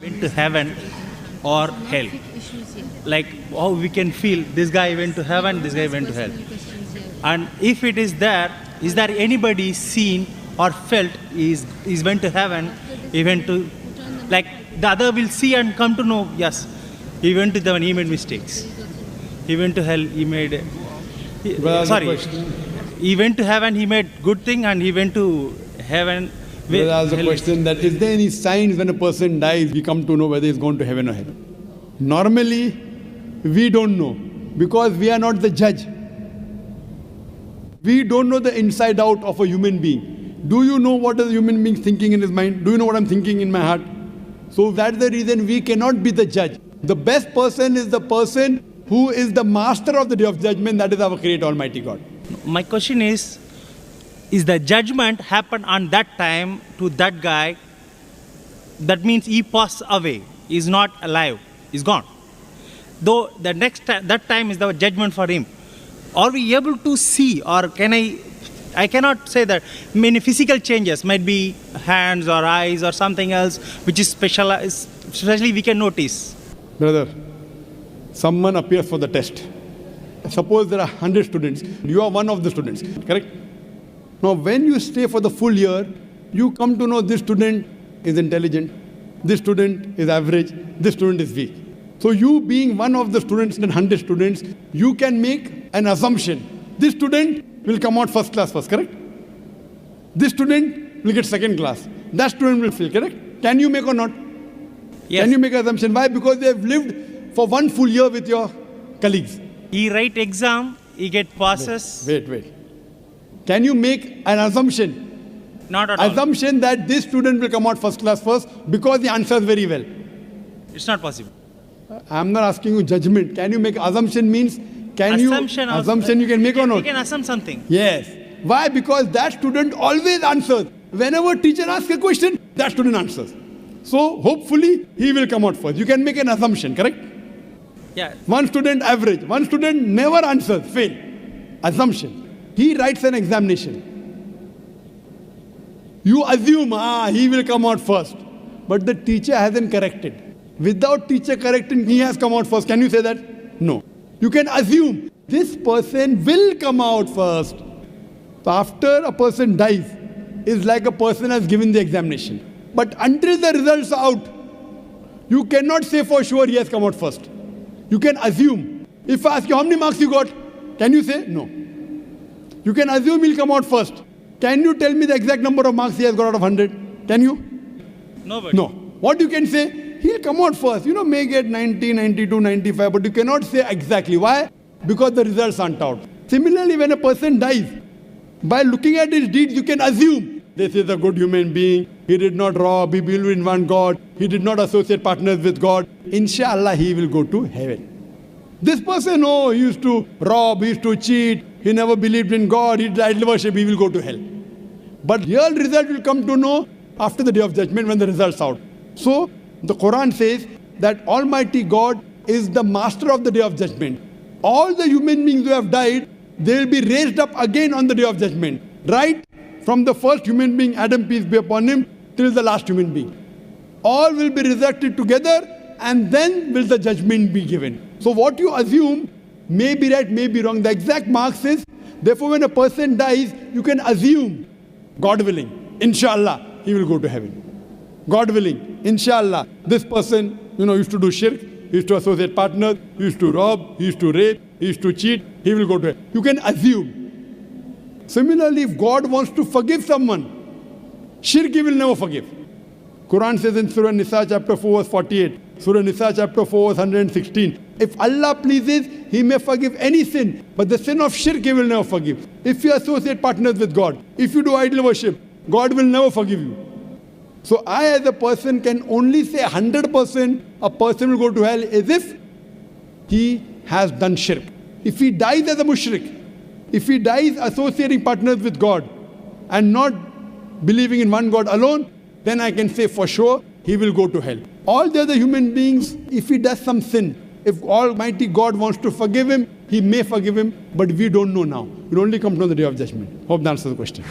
went to heaven or hell. Like how we can feel this guy went to heaven, this guy went to hell. And if it is there anybody seen or felt is went to heaven, he went to, like the other will see and come to know, yes, he went to heaven, he made mistakes. He went to hell, he made, he went to heaven, he made good thing, and he went to heaven. There's a question that is there any signs when a person dies, we come to know whether he's gone to heaven or hell? Normally, we don't know because we are not the judge. We don't know the inside out of a human being. Do you know what a human being thinking in his mind? Do you know what I'm thinking in my heart? So that's the reason we cannot be the judge. The best person is the person who is the master of the day of judgment, that is our Creator Almighty God. My question is the judgment happen on that time to that guy? That means he passed away, he is not alive, he's gone. Though the next time, that time is the judgment for him. Are we able to see, or can I cannot say that many physical changes might be hands or eyes or something else which is specialized, especially we can notice. Brother, someone appears for the test. Suppose there are 100 students, you are one of the students, correct? Now when you stay for the full year, you come to know this student is intelligent, this student is average, this student is weak. So you being one of the students in 100 students, you can make an assumption. This student will come out first class first, correct? This student will get second class. That student will fail, correct? Can you make or not? Yes. Can you make an assumption? Why? Because they have lived for one full year with your colleagues. He write exam, he get passes. Wait. Can you make an assumption? Not at all. Assumption that this student will come out first class first because he answers very well. It's not possible. I'm not asking you judgment. Can you make assumption means assumption you can make or not? You can assume something. Yes. Why? Because that student always answers. Whenever teacher asks a question, that student answers. So hopefully he will come out first. You can make an assumption, correct? Yeah. One student average, one student never answers, fail. Assumption. He writes an examination. You assume, he will come out first. But the teacher hasn't corrected. Without teacher correcting, he has come out first. Can you say that? No. You can assume this person will come out first. So after a person dies, it's like a person has given the examination. But until the results are out, you cannot say for sure he has come out first. You can assume. If I ask you how many marks you got, can you say? No. You can assume he'll come out first. Can you tell me the exact number of marks he has got out of 100? Can you? Nobody. No. What you can say? He'll come out first. May get 90, 92, 95, but you cannot say exactly. Why? Because the results aren't out. Similarly, when a person dies, by looking at his deeds, you can assume this is a good human being. He did not rob. He believed in one God. He did not associate partners with God. Inshallah, he will go to heaven. This person, he used to rob, he used to cheat. He never believed in God. He did idol worship. He will go to hell. But real result will come to know after the day of judgment when the results are out. So, the Quran says that Almighty God is the master of the day of judgment. All the human beings who have died, they will be raised up again on the day of judgment. Right from the first human being, Adam, peace be upon him, till the last human being. All will be resurrected together and then will the judgment be given. So what you assume may be right, may be wrong. The exact mark says, therefore when a person dies, you can assume, God willing, inshallah, he will go to heaven. God willing, inshallah, this person, used to do shirk, he used to associate partners, he used to rob, he used to rape, he used to cheat, he will go to hell. You can assume. Similarly, if God wants to forgive someone, shirk he will never forgive. Quran says in Surah Nisa chapter 4 verse 48, Surah Nisa chapter 4 verse 116, if Allah pleases, he may forgive any sin, but the sin of shirk he will never forgive. If you associate partners with God, if you do idol worship, God will never forgive you. So I as a person can only say 100% a person will go to hell as if he has done shirk. If he dies as a mushrik, if he dies associating partners with God and not believing in one God alone, then I can say for sure he will go to hell. All the other human beings, if he does some sin, if Almighty God wants to forgive him, he may forgive him, but we don't know now. We'll only come to the day of judgment. Hope that answers the question.